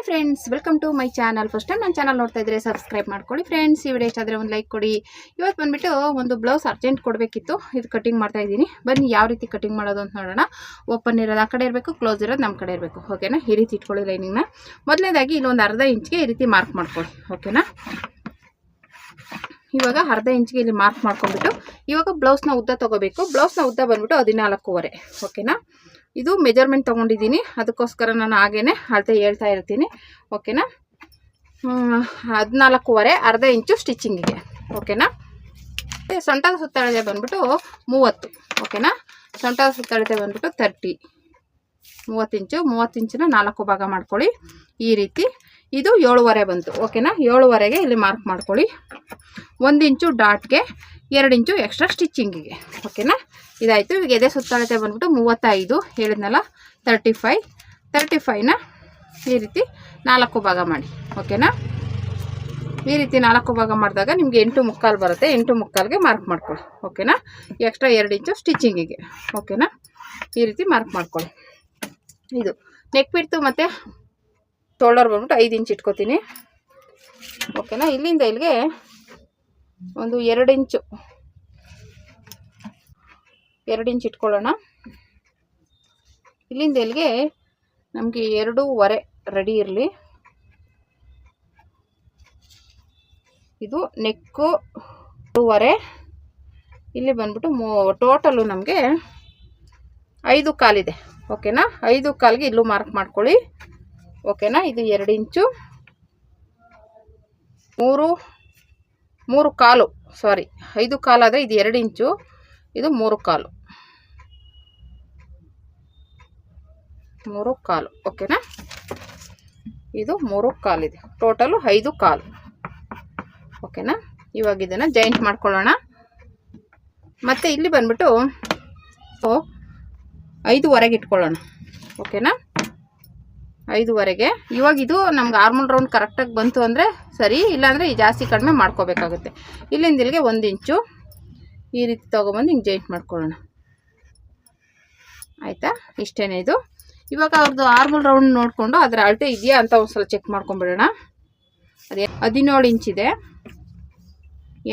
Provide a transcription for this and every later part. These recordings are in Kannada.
Friends, welcome to my channel. First time ನನ್ನ ಚಾನಲ್ ನೋಡ್ತಾ ಇದ್ರೆ ಸಬ್ಸ್ಕ್ರೈಬ್ ಮಾಡ್ಕೊಳ್ಳಿ ಫ್ರೆಂಡ್ಸ್. ಈ ವಿಡಿಯೋ ಇಷ್ಟ ಆದರೆ ಒಂದು ಲೈಕ್ ಕೊಡಿ. ಇವತ್ತು ಬಂದುಬಿಟ್ಟು ಒಂದು ಬ್ಲೌಸ್ ಅರ್ಜೆಂಟ್ ಕೊಡಬೇಕಿತ್ತು, ಇದು ಕಟಿಂಗ್ ಮಾಡ್ತಾ ಇದ್ದೀನಿ. ಬನ್ನಿ ಯಾವ ರೀತಿ ಕಟಿಂಗ್ ಮಾಡೋದು ಅಂತ ನೋಡೋಣ. ಓಪನ್ ಇರೋದು ಆ ಕಡೆ ಇರಬೇಕು, ಕ್ಲೋಸ್ ಇರೋದು ನಮ್ಮ ಕಡೆ ಇರಬೇಕು. ಓಕೆನಾ? ಈ ರೀತಿ ಇಟ್ಕೊಳ್ಳಿ ಲೈನಿಂಗ್ನ. ಮೊದಲನೇದಾಗಿ ಇಲ್ಲೊಂದು ಅರ್ಧ ಇಂಚ್ಗೆ ಈ ರೀತಿ ಮಾರ್ಕ್ ಮಾಡ್ಕೊಳ್ಳಿ. ಓಕೆನಾ? ಇವಾಗ ಅರ್ಧ ಇಂಚ್ಗೆ ಇಲ್ಲಿ ಮಾರ್ಕ್ ಮಾಡ್ಕೊಂಡ್ಬಿಟ್ಟು ಇವಾಗ ಬ್ಲೌಸ್ನ ಉದ್ದ ತೊಗೋಬೇಕು. ಬ್ಲೌಸ್ನ ಉದ್ದ ಬಂದ್ಬಿಟ್ಟು 14.5. ಓಕೆನಾ? ಇದು ಮೆಜರ್ಮೆಂಟ್ ತೊಗೊಂಡಿದ್ದೀನಿ, ಅದಕ್ಕೋಸ್ಕರ ನಾನು ಹಾಗೇನೆ ಅಳತೆ ಹೇಳ್ತಾ ಇರ್ತೀನಿ. ಓಕೆನಾ? 14.5 ಅರ್ಧ ಇಂಚು ಸ್ಟಿಚಿಂಗಿಗೆ. ಓಕೆನಾ? ಸೊಂಟದ ಸುತ್ತಳತೆ ಬಂದ್ಬಿಟ್ಟು 30. ಓಕೆನಾ? ಸೊಂಟದ ಸುತ್ತಳತೆ ಬಂದ್ಬಿಟ್ಟು 30. 30 ಇಂಚು. 30 ಇಂಚನ್ನ 4 ಭಾಗ ಮಾಡ್ಕೊಳ್ಳಿ ಈ ರೀತಿ. ಇದು 7.5 ಬಂತು. ಓಕೆನಾ? 7.5ಗೆ ಇಲ್ಲಿ ಮಾರ್ಕ್ ಮಾಡ್ಕೊಳ್ಳಿ. 1 ಇಂಚು ಡಾಟ್ಗೆ, 2 ಇಂಚು ಎಕ್ಸ್ಟ್ರಾ ಸ್ಟಿಚಿಂಗಿಗೆ. ಓಕೆನಾ? ಇದಾಯಿತು. ಈಗ ಎದೆ ಸುತ್ತಳತೆ ಬಂದ್ಬಿಟ್ಟು 35 ಹೇಳಿದ್ನಲ್ಲ, 35. 35ನ ಈ ರೀತಿ 4 ಭಾಗ ಮಾಡಿ. ಓಕೆನಾ? ಈ ರೀತಿ 4 ಭಾಗ ಮಾಡಿದಾಗ ನಿಮಗೆ 8.75 ಬರುತ್ತೆ. 8.75ಗೆ ಮಾರ್ಕ್ ಮಾಡ್ಕೊಳ್ಳಿ. ಓಕೆನಾ? ಎಕ್ಸ್ಟ್ರಾ 2 ಇಂಚು ಸ್ಟಿಚಿಂಗಿಗೆ. ಓಕೆನಾ? ಈ ರೀತಿ ಮಾರ್ಕ್ ಮಾಡ್ಕೊಳ್ಳಿ. ಇದು ನೆಕ್ ಬಿಡ್ತು ಮತ್ತು ಶೋಲ್ಡರ್ ಬಂದ್ಬಿಟ್ಟು 5 ಇಂಚ್ ಇಟ್ಕೋತೀನಿ. ಓಕೆನಾ? ಇಲ್ಲಿಂದ ಇಲ್ಲಿಗೆ ಒಂದು 2 ಇಂಚು ಇಟ್ಕೊಳ್ಳೋಣ. ಇಲ್ಲಿಂದ ಇಲ್ಲಿಗೆ ನಮಗೆ 2.5 ರೆಡಿ ಇರಲಿ. ಇದು ನೆಕ್ಕು 2.5. ಇಲ್ಲಿ ಬಂದ್ಬಿಟ್ಟು ಟೋಟಲು ನಮಗೆ 5.25 ಇದೆ. ಓಕೆನಾ? 5.25ಗೆ ಇಲ್ಲೂ ಮಾರ್ಕ್ ಮಾಡ್ಕೊಳ್ಳಿ. ಓಕೆನಾ? ಇದು 2 ಇಂಚು, 3.25 ಸಾರಿ 5.25 ಆದರೆ ಇದು 2 ಇಂಚು, ಇದು 3.25. ಓಕೆನಾ? ಇದು 3.25 ಇದೆ. ಟೋಟಲು 5.25. ಓಕೆನಾ? ಇವಾಗ ಇದನ್ನು ಜಾಯಿಂಟ್ ಮಾಡ್ಕೊಳ್ಳೋಣ. ಮತ್ತು ಇಲ್ಲಿ ಬಂದ್ಬಿಟ್ಟು 5.25ಗೆ ಇಟ್ಕೊಳ್ಳೋಣ. ಓಕೆನಾ? 5.25ಗೆ. ಇವಾಗ ಇದು ನಮ್ಗೆ ಆರ್ಮಲ್ ರೌಂಡ್ ಕರೆಕ್ಟಾಗಿ ಬಂತು ಅಂದರೆ ಸರಿ, ಇಲ್ಲಾಂದರೆ ಜಾಸ್ತಿ ಕಡಿಮೆ ಮಾಡ್ಕೋಬೇಕಾಗುತ್ತೆ. ಇಲ್ಲಿಂದ ಇಲ್ಲಿಗೆ 1 ಇಂಚು ಈ ರೀತಿ ತೊಗೊಬಂದು ಹಿಂಗೆ ಜಾಯಿಂಟ್ ಮಾಡ್ಕೊಳ್ಳೋಣ. ಆಯಿತಾ? ಇಷ್ಟೇ ಇದು. ಇವಾಗ ಅವ್ರದ್ದು ಆರ್ಮಲ್ ರೌಂಡ್ ನೋಡಿಕೊಂಡು ಅದರ ಅಳತೆ ಇದೆಯಾ ಅಂತ ಒಂದ್ಸಲ ಚೆಕ್ ಮಾಡ್ಕೊಂಬಿಡೋಣ. ಅದೇ 17 ಇಂಚಿದೆ.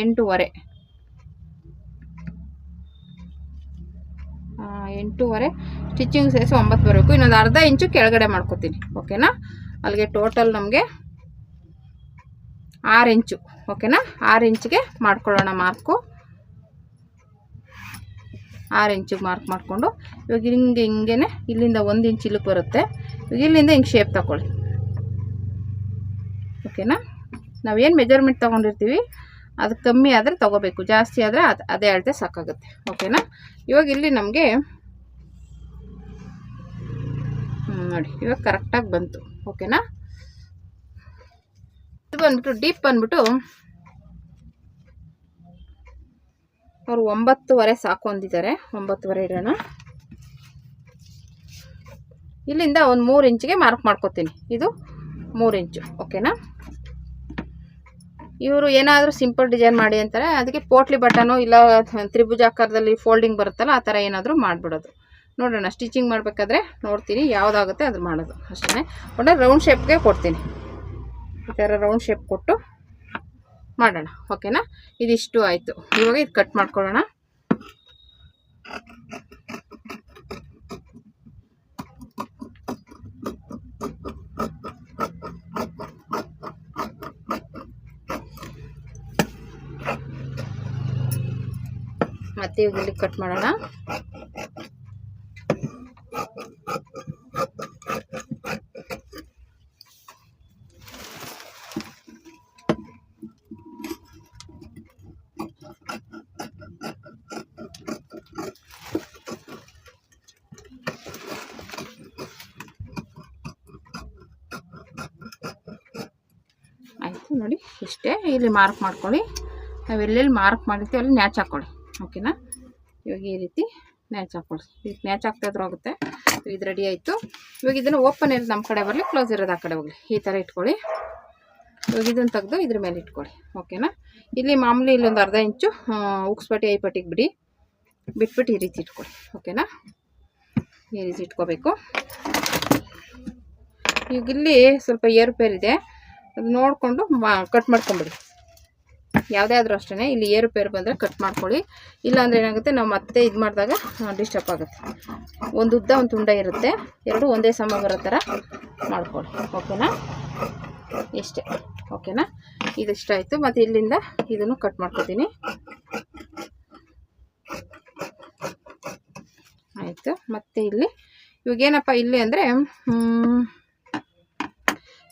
8.25 ಸ್ಟಿಚಿಂಗ್ ಸೇರಿಸಿ 9 ಬರಬೇಕು. ಇನ್ನೊಂದು ಅರ್ಧ ಇಂಚು ಕೆಳಗಡೆ ಮಾಡ್ಕೊತೀನಿ. ಓಕೆನಾ? ಅಲ್ಲಿಗೆ ಟೋಟಲ್ ನಮಗೆ 6 ಇಂಚು. ಓಕೆನಾ? 6 ಇಂಚಿಗೆ ಮಾಡ್ಕೊಳ್ಳೋಣ ಮಾರ್ಕು. 6 ಇಂಚಿಗೆ ಮಾರ್ಕ್ ಮಾಡಿಕೊಂಡು ಇವಾಗ ಹಿಂಗೇನೆ ಇಲ್ಲಿಂದ 1 ಇಂಚ್ ಇಲ್ಲಿಗೆ ಬರುತ್ತೆ. ಇವಾಗ ಇಲ್ಲಿಂದ ಹಿಂಗೆ ಶೇಪ್ ತಗೊಳ್ಳಿ. ಓಕೆನಾ? ನಾವೇನು ಮೆಜರ್ಮೆಂಟ್ ತೊಗೊಂಡಿರ್ತೀವಿ ಅದು ಕಮ್ಮಿ ಆದರೆ ತೊಗೋಬೇಕು, ಜಾಸ್ತಿ ಆದರೆ ಅದೇ ಅಳತೆ ಸಾಕಾಗುತ್ತೆ. ಓಕೆನಾ? ಇವಾಗ ಇಲ್ಲಿ ನಮಗೆ ನೋಡಿ ಇವಾಗ ಕರೆಕ್ಟಾಗಿ ಬಂತು. ಓಕೆನಾ? ಇದು ಬಂದ್ಬಿಟ್ಟು ಡೀಪ್ ಬಂದ್ಬಿಟ್ಟು ಅವರು 9.25 ಸಾಕು ಅಂದಿದ್ದಾರೆ. 9.25 ಇಡೋಣ. ಇಲ್ಲಿಂದ ಒಂದು 3 ಇಂಚಿಗೆ ಮಾರ್ಕ್ ಮಾಡ್ಕೊತೀನಿ. ಇದು 3 ಇಂಚು. ಓಕೆನಾ? ಇವರು ಏನಾದರೂ ಸಿಂಪಲ್ ಡಿಸೈನ್ ಮಾಡಿ ಅಂತಾರೆ, ಅದಕ್ಕೆ ಪೋಟ್ಲಿ ಬಟನು ಇಲ್ಲ ತ್ರಿಭುಜಾಕಾರದಲ್ಲಿ ಫೋಲ್ಡಿಂಗ್ ಬರುತ್ತಲ್ಲ ಆ ಥರ ಏನಾದರೂ ಮಾಡಿಬಿಡೋದು. ನೋಡೋಣ, ಸ್ಟಿಚಿಂಗ್ ಮಾಡಬೇಕಾದ್ರೆ ನೋಡ್ತೀನಿ ಯಾವುದಾಗುತ್ತೆ ಅದು ಮಾಡೋದು ಅಷ್ಟೇ. ಒಳ್ಳೆ ರೌಂಡ್ ಶೇಪ್ಗೆ ಕೊಡ್ತೀನಿ. ಈ ಥರ ರೌಂಡ್ ಶೇಪ್ ಕೊಟ್ಟು ಮಾಡೋಣ. ಓಕೆನಾ? ಇದಿಷ್ಟು ಆಯಿತು. ಇವಾಗ ಇದು ಕಟ್ ಮಾಡ್ಕೊಳ್ಳೋಣ. ಮತ್ತೆ ಇವಾಗ ಇಲ್ಲಿ ಕಟ್ ಮಾಡೋಣ. ಆಯಿತು ನೋಡಿ, ಇಷ್ಟೇ. ಇಲ್ಲಿ ಮಾರ್ಕ್ ಮಾಡ್ಕೊಳ್ಳಿ. ನಾವು ಎಲ್ಲೆಲ್ಲಿ ಮಾರ್ಕ್ ಮಾಡಿರ್ತೀವಿ ಅಲ್ಲಿ ನ್ಯಾಚ್ ಹಾಕ್ಕೊಳ್ಳಿ. ಓಕೆನಾ? ಇವಾಗ ಈ ರೀತಿ ನ್ಯಾಚ್ ಹಾಕ್ಕೊಳ್ಳಿ. ಇದಕ್ಕೆ ನ್ಯಾಚ್ ಹಾಕ್ತಾಯಿದ್ರು ಆಗುತ್ತೆ. ಇದು ರೆಡಿ ಆಯಿತು. ಇವಾಗ ಇದನ್ನು ಓಪನ್ ಇರೋದು ನಮ್ಮ ಕಡೆ ಬರಲಿ, ಕ್ಲೋಸ್ ಇರೋದು ಆ ಕಡೆ ಹೋಗಲಿ. ಈ ಥರ ಇಟ್ಕೊಳ್ಳಿ. ಇವಾಗ ಇದನ್ನು ತೆಗೆದು ಇದ್ರ ಮೇಲೆ ಇಟ್ಕೊಳ್ಳಿ. ಓಕೆನಾ? ಇಲ್ಲಿ ಮಾಮೂಲಿ ಇಲ್ಲೊಂದು ಅರ್ಧ ಇಂಚು ಉಕ್ಸ್ಪಟ್ಟಿ ಐಪಟ್ಟಿಗೆ ಬಿಟ್ಬಿಟ್ಟು ಈ ರೀತಿ ಇಟ್ಕೊಳ್ಳಿ. ಓಕೆನಾ? ಈ ರೀತಿ ಇಟ್ಕೋಬೇಕು. ಈಗ ಇಲ್ಲಿ ಸ್ವಲ್ಪ ಏರುಪೇರಿದೆ, ಅದು ನೋಡಿಕೊಂಡು ಕಟ್ ಮಾಡ್ಕೊಂಬಿಡಿ. ಯಾವುದೇ ಆದರೂ ಅಷ್ಟೇ, ಇಲ್ಲಿ ಏರುಪೇರು ಬಂದರೆ ಕಟ್ ಮಾಡ್ಕೊಳ್ಳಿ. ಇಲ್ಲಾಂದರೆ ಏನಾಗುತ್ತೆ, ನಾವು ಮತ್ತೆ ಇದು ಮಾಡಿದಾಗ ಡಿಸ್ಟರ್ಬ್ ಆಗುತ್ತೆ. ಒಂದು ಉದ್ದ ಒಂದು ತುಂಡ ಇರುತ್ತೆ, ಎರಡು ಒಂದೇ ಸಮ ಬರೋ ಥರ ಮಾಡ್ಕೊಳ್ಳಿ. ಓಕೆನಾ? ಇಷ್ಟೇ. ಓಕೆನಾ? ಇದಿಷ್ಟ ಆಯಿತು. ಮತ್ತು ಇಲ್ಲಿಂದ ಇದನ್ನು ಕಟ್ ಮಾಡ್ಕೊತೀನಿ. ಆಯಿತು. ಮತ್ತು ಇಲ್ಲಿ ಇವಾಗೇನಪ್ಪ ಇಲ್ಲಿ ಅಂದರೆ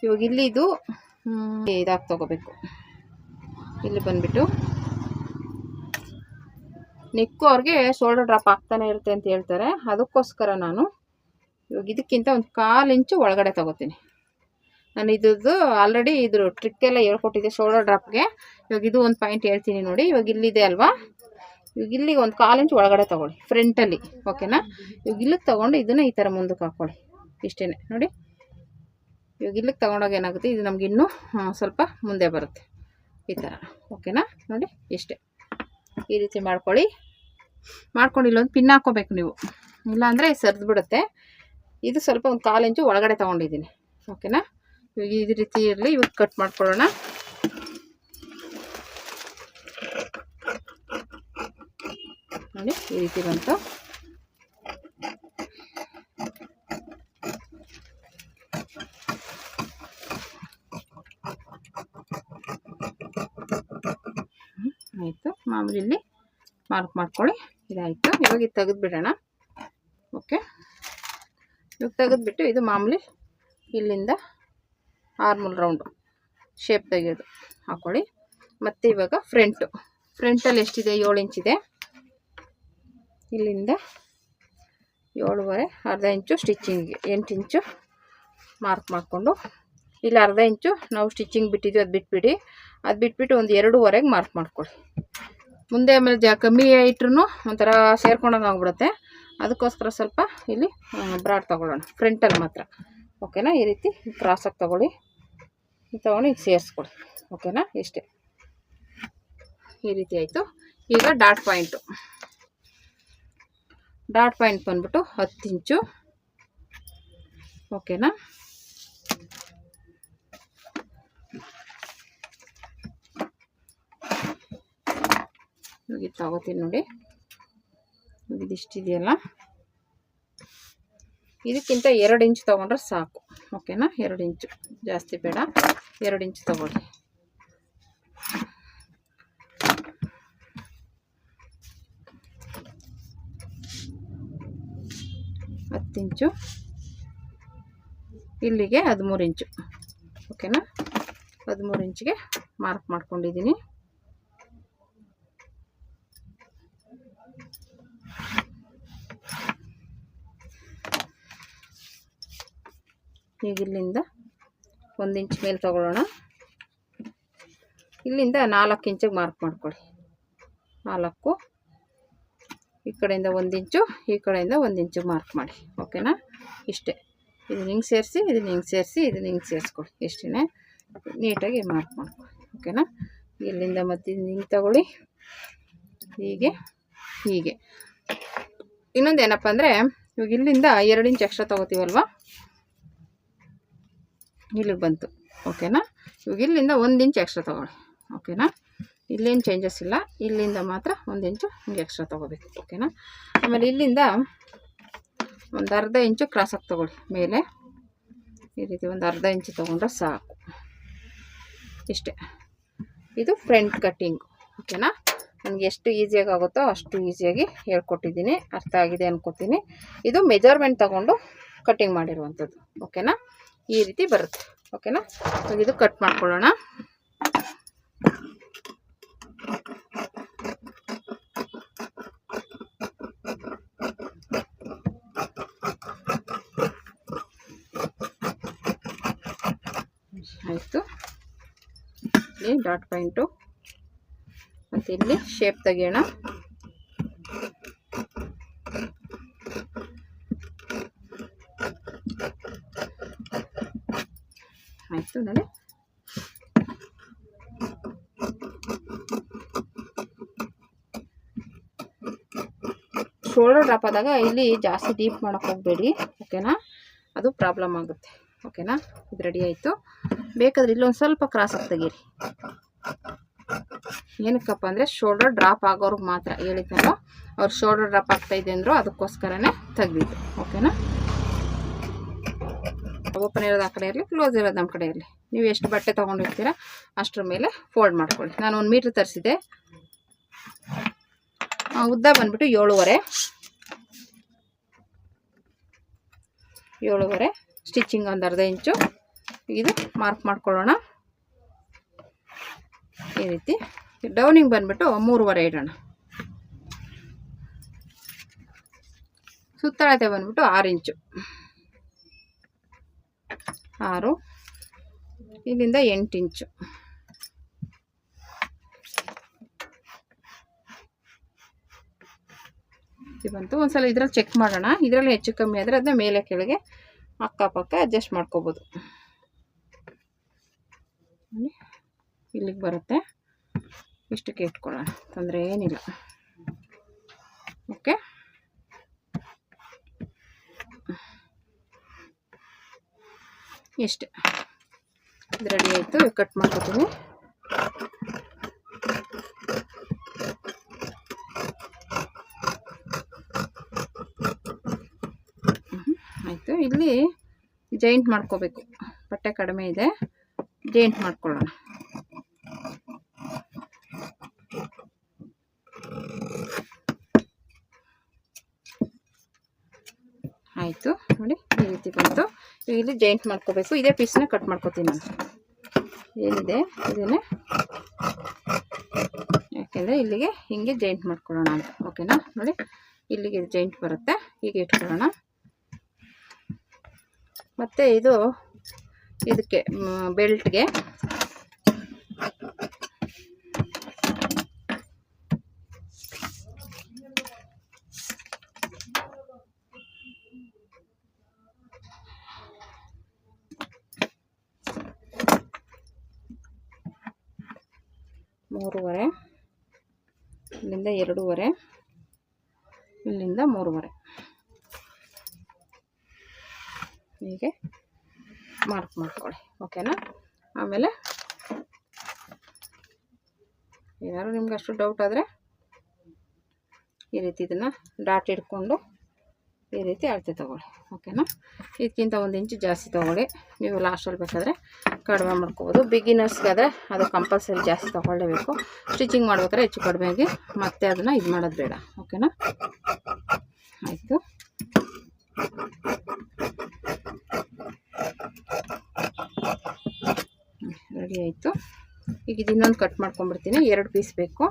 ಇವಾಗ ಇಲ್ಲಿ ಇದು ಇದಾಗಿ ತೊಗೋಬೇಕು. ಇಲ್ಲಿ ಬಂದುಬಿಟ್ಟು ನೆಕ್ಕು ಅವ್ರಿಗೆ ಶೋಲ್ಡರ್ ಡ್ರಾಪ್ ಆಗ್ತಾನೆ ಇರುತ್ತೆ ಅಂತ ಹೇಳ್ತಾರೆ. ಅದಕ್ಕೋಸ್ಕರ ನಾನು ಇವಾಗ ಇದಕ್ಕಿಂತ ಒಂದು 1/4 ಇಂಚು ಒಳಗಡೆ ತೊಗೋತೀನಿ. ನಾನು ಇದ್ದು ಆಲ್ರೆಡಿ ಇದ್ರ ಟ್ರಿಕ್ಕೆಲ್ಲ ಹೇಳ್ಕೊಟ್ಟಿದ್ದೆ ಶೋಲ್ಡರ್ ಡ್ರಾಪ್ಗೆ. ಇವಾಗ ಇದು ಒಂದು ಪಾಯಿಂಟ್ ಹೇಳ್ತೀನಿ ನೋಡಿ. ಇವಾಗ ಇಲ್ಲಿದೆ ಅಲ್ವಾ, ಇವಾಗ ಇಲ್ಲಿಗೆ ಒಂದು 1/4 ಇಂಚು ಒಳಗಡೆ ತೊಗೊಳ್ಳಿ ಫ್ರಂಟಲ್ಲಿ. ಓಕೆನಾ? ಇವಾಗ ಇಲ್ಲಿಗೆ ತೊಗೊಂಡು ಇದನ್ನು ಈ ಥರ ಮುಂದಕ್ಕೆ ಹಾಕ್ಕೊಳ್ಳಿ. ಇಷ್ಟೇ ನೋಡಿ. ಇವಾಗ ಇಲ್ಲಿಗೆ ತೊಗೊಂಡಾಗ ಏನಾಗುತ್ತೆ, ಇದು ನಮ್ಗೆ ಇನ್ನೂ ಸ್ವಲ್ಪ ಮುಂದೆ ಬರುತ್ತೆ ಈ ಥರ. ಓಕೆನಾ? ನೋಡಿ ಇಷ್ಟೇ. ಈ ರೀತಿ ಮಾಡ್ಕೊಳ್ಳಿ. ಮಾಡ್ಕೊಂಡು ಇಲ್ಲೊಂದು ಪಿನ್ ಹಾಕ್ಕೋಬೇಕು ನೀವು, ಇಲ್ಲಾಂದರೆ ಸರಿದು ಬಿಡುತ್ತೆ. ಇದು ಸ್ವಲ್ಪ ಒಂದು 1/4 ಇಂಚು ಒಳಗಡೆ ತೊಗೊಂಡಿದ್ದೀನಿ. ಓಕೆನಾ? ಇವಾಗ ಈ ರೀತಿ ಇರಲಿ. ಇವಾಗ ಕಟ್ ಮಾಡ್ಕೊಳ್ಳೋಣ. ನೋಡಿ ಈ ರೀತಿ ಬಂತು. ಆಯಿತು. ಮಾಮೂಲಿ ಇಲ್ಲಿ ಮಾರ್ಕ್ ಮಾಡ್ಕೊಳ್ಳಿ. ಇದಾಯಿತು. ಇವಾಗ ಇದು ತೆಗೆದುಬಿಡೋಣ. ಓಕೆ, ಇವಾಗ ತೆಗೆದುಬಿಟ್ಟು ಇದು ಮಾಮೂಲಿ ಇಲ್ಲಿಂದ ಆರ್ಮಲ್ ರೌಂಡು ಶೇಪ್ ತೆಗೆಯೋದು ಹಾಕ್ಕೊಳ್ಳಿ. ಮತ್ತು ಇವಾಗ ಫ್ರಂಟಲ್ಲಿ ಎಷ್ಟಿದೆ, 7 ಇಂಚಿದೆ. ಇಲ್ಲಿಂದ 7.5 ಅರ್ಧ ಇಂಚು ಸ್ಟಿಚ್ಚಿಂಗಿಗೆ 8 ಇಂಚು ಮಾರ್ಕ್ ಮಾಡಿಕೊಂಡು, ಇಲ್ಲಿ ಅರ್ಧ ಇಂಚು ನಾವು ಸ್ಟಿಚ್ಚಿಂಗ್ ಬಿಟ್ಟಿದ್ವಿ, ಅದು ಬಿಟ್ಬಿಡಿ. ಅದು ಬಿಟ್ಬಿಟ್ಟು ಒಂದು 2.5ಗೆ ಮಾರ್ಕ್ ಮಾಡ್ಕೊಳ್ಳಿ. ಮುಂದೆ ಆಮೇಲೆ ಕಮ್ಮಿ ಇಟ್ರೂ ಒಂಥರ ಸೇರ್ಕೊಂಡಂಗೆ ಆಗ್ಬಿಡುತ್ತೆ. ಅದಕ್ಕೋಸ್ಕರ ಸ್ವಲ್ಪ ಇಲ್ಲಿ ಬ್ರಾಡ್ ತೊಗೊಳ್ಳೋಣ ಫ್ರಂಟಲ್ಲಿ ಮಾತ್ರ. ಓಕೆನಾ? ಈ ರೀತಿ ಕ್ರಾಸಾಗಿ ತೊಗೊಳ್ಳಿ. ತೊಗೊಂಡು ಈಗ ಸೇರಿಸ್ಕೊಳ್ಳಿ. ಓಕೆನಾ? ಇಷ್ಟೇ. ಈ ರೀತಿ ಆಯಿತು. ಈಗ ಡಾಟ್ ಪಾಯಿಂಟ್ ಬಂದ್ಬಿಟ್ಟು 10 ಇಂಚು. ಓಕೆನಾ? ಇದು ತಗೋತೀನಿ ನೋಡಿ. ಇದಿಷ್ಟಿದೆಯಲ್ಲ, ಇದಕ್ಕಿಂತ 2 ಇಂಚು ತೊಗೊಂಡ್ರೆ ಸಾಕು. ಓಕೆನಾ? 2 ಇಂಚು, ಜಾಸ್ತಿ ಬೇಡ. 2 ಇಂಚು ತೊಗೊಳ್ಳಿ. ಹತ್ತು ಇಂಚು, ಇಲ್ಲಿಗೆ 13 ಇಂಚು. ಓಕೆನಾ? 13 ಇಂಚಿಗೆ ಮಾರ್ಕ್ ಮಾಡ್ಕೊಂಡಿದ್ದೀನಿ. ಈಗ ಇಲ್ಲಿಂದ 1 ಇಂಚ್ ಮೇಲೆ ತೊಗೊಳ್ಳೋಣ. ಇಲ್ಲಿಂದ 4 ಇಂಚಿಗೆ ಮಾರ್ಕ್ ಮಾಡ್ಕೊಳ್ಳಿ. 4, ಈ ಕಡೆಯಿಂದ 1 ಇಂಚು, ಈ ಕಡೆಯಿಂದ 1 ಇಂಚು ಮಾರ್ಕ್ ಮಾಡಿ. ಓಕೆನಾ? ಇಷ್ಟೇ. ಇದನ್ನ ಹಿಂಗೆ ಸೇರಿಸಿ, ಇದನ್ನ ಹಿಂಗೆ ಸೇರಿಸಿ, ಇದನ್ನ ಹಿಂಗೆ ಸೇರಿಸ್ಕೊಳ್ಳಿ. ಇಷ್ಟೇ. ನೀಟಾಗಿ ಮಾರ್ಕ್ ಮಾಡ್ಕೊಳ್ಳಿ. ಓಕೆನಾ? ಇಲ್ಲಿಂದ ಮತ್ತೆ ಹಿಂಗೆ ತಗೊಳ್ಳಿ. ಹೀಗೆ ಇನ್ನೊಂದು ಏನಪ್ಪ ಅಂದರೆ, ಇವಾಗ ಇಲ್ಲಿಂದ 2 ಇಂಚ್ ಎಕ್ಸ್ಟ್ರಾ ತೊಗೋತೀವಲ್ವ, ಇಲ್ಲಿಗೆ ಬಂತು. ಓಕೆನಾ? ಇವಾಗ ಇಲ್ಲಿಂದ 1 ಇಂಚ್ ಎಕ್ಸ್ಟ್ರಾ ತೊಗೊಳ್ಳಿ. ಓಕೆನಾ? ಇಲ್ಲೇನು ಚೇಂಜಸ್ ಇಲ್ಲ. ಇಲ್ಲಿಂದ ಮಾತ್ರ 1 ಇಂಚು ಹಿಂಗೆ ಎಕ್ಸ್ಟ್ರಾ ತೊಗೋಬೇಕು. ಓಕೆನಾ? ಆಮೇಲೆ ಇಲ್ಲಿಂದ ಒಂದು ಅರ್ಧ ಇಂಚು ಕ್ರಾಸಾಗಿ ತೊಗೊಳ್ಳಿ ಮೇಲೆ. ಈ ರೀತಿ ಒಂದು ಅರ್ಧ ಇಂಚು ತೊಗೊಂಡ್ರೆ ಸಾಕು. ಇಷ್ಟೇ. ಇದು ಫ್ರಂಟ್ ಕಟ್ಟಿಂಗು. ಓಕೆನಾ? ನನಗೆ ಎಷ್ಟು ಈಸಿಯಾಗಿ ಆಗುತ್ತೋ ಅಷ್ಟು ಈಸಿಯಾಗಿ ಹೇಳ್ಕೊಟ್ಟಿದ್ದೀನಿ. ಅರ್ಥ ಆಗಿದೆ ಅನ್ಕೋತೀನಿ. ಇದು ಮೆಜರ್ಮೆಂಟ್ ತಗೊಂಡು ಕಟ್ಟಿಂಗ್ ಮಾಡಿರುವಂಥದ್ದು. ಓಕೆನಾ? ಈ ರೀತಿ ಬರುತ್ತೆ. ಓಕೆನಾ? ಇದು ಕಟ್ ಮಾಡ್ಕೊಳ್ಳೋಣ. ಆಯಿತು. ಇಲ್ಲಿ ಡಾಟ್ ಪಾಯಿಂಟು ಮತ್ತು ಇಲ್ಲಿ ಶೇಪ್ ತೆಗೆಯೋಣ. ಆಯಿತು ನೋಡಿ. ಶೋಲ್ಡರ್ ಡ್ರಾಪ್ ಆದಾಗ ಇಲ್ಲಿ ಜಾಸ್ತಿ ಡೀಪ್ ಮಾಡೋಕ್ಕೆ ಹೋಗಬೇಡಿ. ಓಕೆನಾ? ಅದು ಪ್ರಾಬ್ಲಮ್ ಆಗುತ್ತೆ. ಓಕೆನಾ. ಇದು ರೆಡಿ ಆಯಿತು. ಬೇಕಾದ್ರೆ ಇಲ್ಲೊಂದು ಸ್ವಲ್ಪ ಕ್ರಾಸಾಗಿ ತೆಗೀರಿ. ಏನಕ್ಕಪ್ಪ ಅಂದರೆ ಶೋಲ್ಡರ್ ಡ್ರಾಪ್ ಆಗೋರ್ಗೆ ಮಾತ್ರ ಹೇಳಿದ್ನಲ್ಲ, ಅವ್ರು ಶೋಲ್ಡರ್ ಡ್ರಾಪ್ ಆಗ್ತಾಯಿದೆ ಅಂದರು, ಅದಕ್ಕೋಸ್ಕರನೇ ತೆಗ್ದಿದ್ದು. ಓಕೆನಾ. ಓಪನ್ ಇರೋದು ಆ ಕಡೆ ಇರಲಿ, ಕ್ಲೋಸ್ ಇರೋದು ನಮ್ಮ ಕಡೆ ಇರಲಿ. ನೀವು ಎಷ್ಟು ಬಟ್ಟೆ ತೊಗೊಂಡಿರ್ತೀರ ಅಷ್ಟರ ಮೇಲೆ ಫೋಲ್ಡ್ ಮಾಡ್ಕೊಳ್ಳಿ. ನಾನು 1 ಮೀಟ್ರ್ ತರಿಸಿದೆ. ಉದ್ದ ಬಂದ್ಬಿಟ್ಟು 7.5 ಸ್ಟಿಚಿಂಗ್ ಒಂದು ಅರ್ಧ ಇಂಚು. ಇದು ಮಾರ್ಕ್ ಮಾಡ್ಕೊಳ್ಳೋಣ. ಈ ರೀತಿ ಡೌನಿಂಗ್ ಬಂದ್ಬಿಟ್ಟು 3.5 ಇಡೋಣ. ಸುತ್ತಳತೆ ಬಂದ್ಬಿಟ್ಟು 6 ಇಂಚು. 6, ಇಲ್ಲಿಂದ 8 ಇಂಚು. ಇದು ಬಂತು. ಒಂದ್ಸಲ ಇದರಲ್ಲಿ ಚೆಕ್ ಮಾಡೋಣ. ಇದರಲ್ಲಿ ಹೆಚ್ಚು ಕಮ್ಮಿ ಆದರೆ ಅದನ್ನ ಮೇಲೆ ಕೆಳಗೆ ಅಕ್ಕಪಕ್ಕ ಅಡ್ಜಸ್ಟ್ ಮಾಡ್ಕೋಬೋದು. ಇಲ್ಲಿಗೆ ಬರುತ್ತೆ, ಇಷ್ಟಕ್ಕೆ ಇಟ್ಕೊಳ್ಳೋಣ, ತೊಂದರೆ ಏನಿಲ್ಲ. ಓಕೆ. ಇಷ್ಟೇ, ಇದು ರೆಡಿ ಆಯಿತು. ಕಟ್ ಮಾಡ್ಕೊತೀನಿ. ಆಯಿತು. ಇಲ್ಲಿ ಜಾಯಿಂಟ್ ಮಾಡ್ಕೋಬೇಕು. ಬಟ್ಟೆ ಕಡಿಮೆ ಇದೆ, ಜಾಯಿಂಟ್ ಮಾಡ್ಕೊಳ್ಳೋಣ. ಆಯಿತು ನೋಡಿ, ಈ ರೀತಿ ಬಂತು. ಇಲ್ಲಿ ಜಾಯಿಂಟ್ ಮಾಡ್ಕೋಬೇಕು. ಇದೇ ಪೀಸ್ನ ಕಟ್ ಮಾಡ್ಕೋತೀನಿ ನಾನು. ಏನಿದೆ ಇದನ್ನೇ, ಯಾಕೆಂದರೆ ಇಲ್ಲಿಗೆ ಹಿಂಗೆ ಜಾಯಿಂಟ್ ಮಾಡ್ಕೊಳ್ಳೋಣ ಅಂತ. ಓಕೆನಾ. ನೋಡಿ, ಇಲ್ಲಿಗೆ ಜಾಯಿಂಟ್ ಬರುತ್ತೆ, ಹೀಗೆ ಇಟ್ಕೊಳ್ಳೋಣ. ಮತ್ತು ಇದಕ್ಕೆ ಬೆಲ್ಟ್ಗೆ ಮೂರುವರೆ, ಇಲ್ಲಿಂದ 2.5, ಇಲ್ಲಿಂದ 3.5 ಹೀಗೆ ಮಾರ್ಕ್ ಮಾಡ್ಕೊಳ್ಳಿ. ಓಕೆನಾ. ಆಮೇಲೆ ಏನಾದ್ರು ನಿಮ್ಗೆ ಅಷ್ಟು ಡೌಟ್ ಆದರೆ ಈ ರೀತಿ ಇದನ್ನು ಡಾಟ್ ಹಿಡ್ಕೊಂಡು ಈ ರೀತಿ ಅಳತೆ ತೊಗೊಳ್ಳಿ. ಓಕೆನಾ. ಇದಕ್ಕಿಂತ 1 ಇಂಚು ಜಾಸ್ತಿ ತೊಗೊಳ್ಳಿ. ನೀವು ಲಾಸ್ಟಲ್ಲಿ ಬೇಕಾದರೆ ಕಡಿಮೆ ಮಾಡ್ಕೋಬೋದು. ಬಿಗಿನರ್ಸ್ಗಾದರೆ ಅದು ಕಂಪಲ್ಸರಿ ಜಾಸ್ತಿ ತೊಗೊಳ್ಳೇಬೇಕು. ಸ್ಟಿಚಿಂಗ್ ಮಾಡ್ಬೇಕಾದ್ರೆ ಹೆಚ್ಚು ಕಡಿಮೆಯಾಗಿ ಮತ್ತೆ ಅದನ್ನು ಇದು ಮಾಡೋದು ಬೇಡ. ಓಕೆನಾ. ಆಯಿತು. ರೆಡಿ ಆಯಿತು. ಈಗ ಇದು ಇನ್ನೊಂದು ಕಟ್ ಮಾಡ್ಕೊಂಡ್ಬಿಡ್ತೀನಿ. 2 ಪೀಸ್ ಬೇಕು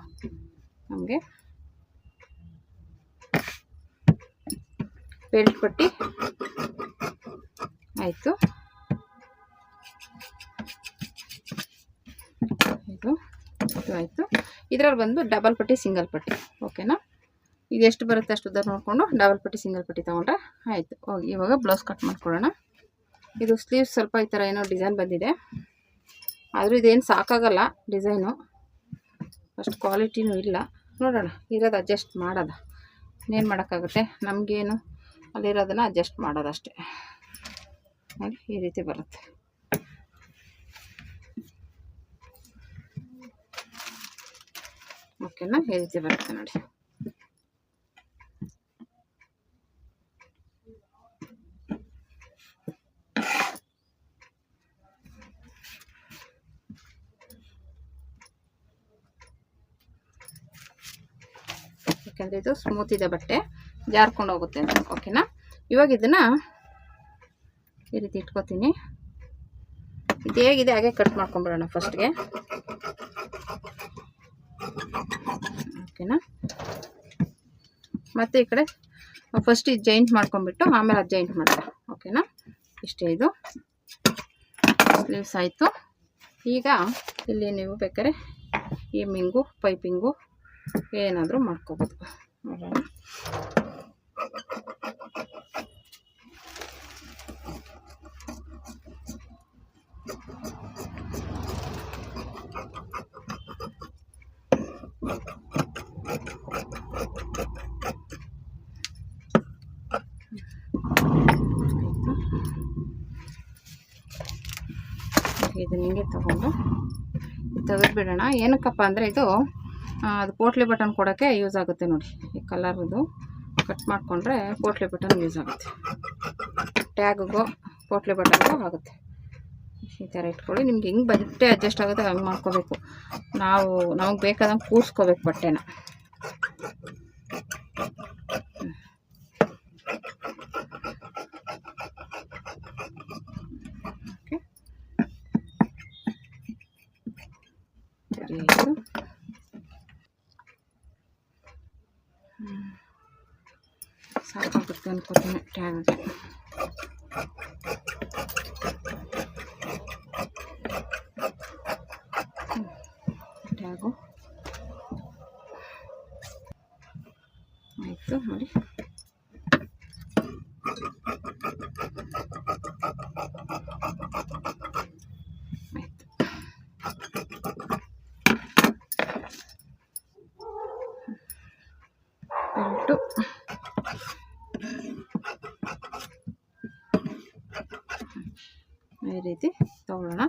ನಮಗೆ. ಬೆಲ್ಟ್ ಪಟ್ಟಿ ಆಯಿತು. ಇದು ಆಯಿತು. ಇದರಲ್ಲಿ ಬಂದು ಡಬಲ್ ಪಟ್ಟಿ, ಸಿಂಗಲ್ ಪಟ್ಟಿ. ಓಕೆನಾ. ಇದೆಷ್ಟು ಬರುತ್ತೆ ಅಷ್ಟು ಉದ್ದ ನೋಡಿಕೊಂಡು ಡಬಲ್ ಪಟ್ಟಿ, ಸಿಂಗಲ್ ಪಟ್ಟಿ ತೊಗೊಂಡ್ರೆ ಆಯಿತು. ಹೋಗಿ ಇವಾಗ ಬ್ಲೌಸ್ ಕಟ್ ಮಾಡ್ಕೊಳ್ಳೋಣ. ಇದು ಸ್ಲೀವ್ಸ್ ಸ್ವಲ್ಪ ಈ ಥರ ಏನೋ ಡಿಸೈನ್ ಬಂದಿದೆ, ಆದರೂ ಇದೇನು ಸಾಕಾಗಲ್ಲ ಡಿಸೈನು, ಅಷ್ಟು ಕ್ವಾಲಿಟಿನೂ ಇಲ್ಲ. ನೋಡೋಣ, ಇರೋದು ಅಡ್ಜಸ್ಟ್ ಮಾಡೋದ. ಇನ್ನೇನು ಮಾಡೋಕ್ಕಾಗುತ್ತೆ, ನಮಗೇನು ಅಲ್ಲಿರೋದನ್ನು ಅಡ್ಜಸ್ಟ್ ಮಾಡೋದಷ್ಟೇ. ನೋಡಿ, ಈ ರೀತಿ ಬರುತ್ತೆ. ಓಕೆನಾ. ಈ ರೀತಿ ಬರುತ್ತೆ ನೋಡಿ. ಯಾಕಂದರೆ ಇದು ಸ್ಮೂತ್ ಇದೆ, ಬಟ್ಟೆ ಜಾರ್ಕೊಂಡು ಹೋಗುತ್ತೆ ಅಂತ. ಓಕೆನಾ. ಇವಾಗ ಇದನ್ನು ಈ ರೀತಿ ಇಟ್ಕೋತೀನಿ. ಇದು ಹೇಗಿದೆ ಹಾಗೆ ಕಟ್ ಮಾಡ್ಕೊಂಬಿಡೋಣ ಫಸ್ಟ್ಗೆ. ಓಕೆನಾ. ಮತ್ತು ಈ ಕಡೆ ಫಸ್ಟ್ ಇದು ಜಾಯಿಂಟ್ ಮಾಡ್ಕೊಂಬಿಟ್ಟು ಆಮೇಲೆ ಅದು ಜಾಯಿಂಟ್ ಮಾಡೋಣ. ಓಕೆನಾ. ಇಷ್ಟೇ, ಇದು ಸ್ಲೀವ್ಸ್ ಆಯಿತು. ಈಗ ಇಲ್ಲಿ ನೀವು ಬೇಕಾದ್ರೆ ಎಮ್ಮಿಂಗು, ಪೈಪಿಂಗು ಏನಾದರೂ ಮಾಡ್ಕೋಬೋದು. ನೋಡೋಣ. ಇದನ್ನ ಹಿಂಗೆ ತೊಗೊಂಡು ತೆಗೆದುಬಿಡೋಣ. ಏನಕ್ಕಪ್ಪ ಅಂದರೆ ಇದು ಅದು ಪೋಟ್ಲಿ ಬಟನ್ ಕೊಡೋಕ್ಕೆ ಯೂಸ್ ಆಗುತ್ತೆ ನೋಡಿ. ಈ ಕಲರ್ದು ಕಟ್ ಮಾಡಿಕೊಂಡ್ರೆ ಪೋಟ್ಲಿ ಬಟನ್ ಯೂಸ್ ಆಗುತ್ತೆ, ಟ್ಯಾಗಿಗೂ ಪೋಟ್ಲಿ ಬಟನ್ಗೂ ಆಗುತ್ತೆ. ಈ ಥರ ಇಟ್ಕೊಳ್ಳಿ. ನಿಮ್ಗೆ ಹೆಂಗೆ ಬಟ್ಟೆ ಅಡ್ಜಸ್ಟ್ ಆಗುತ್ತೆ ಹಂಗೆ ಮಾಡ್ಕೋಬೇಕು. ನಮಗೆ ಬೇಕಾದಂಗೆ ಕೂರಿಸ್ಕೋಬೇಕು ಬಟ್ಟೆನ. ಓಕೆ, ಸರಿ ಆಯಿತು. ಸಾಕಾಗುತ್ತೆ ಅನ್ಕೋತೀನಿ ಟ್ಯಾಗ್ಗೆ. ಟ್ಯಾಗು ಆಯಿತು ನೋಡಿ. ಆಯಿತು, ಬೆಲ್ಟು ಈ ರೀತಿ ತಗೊಳ್ಳೋಣ.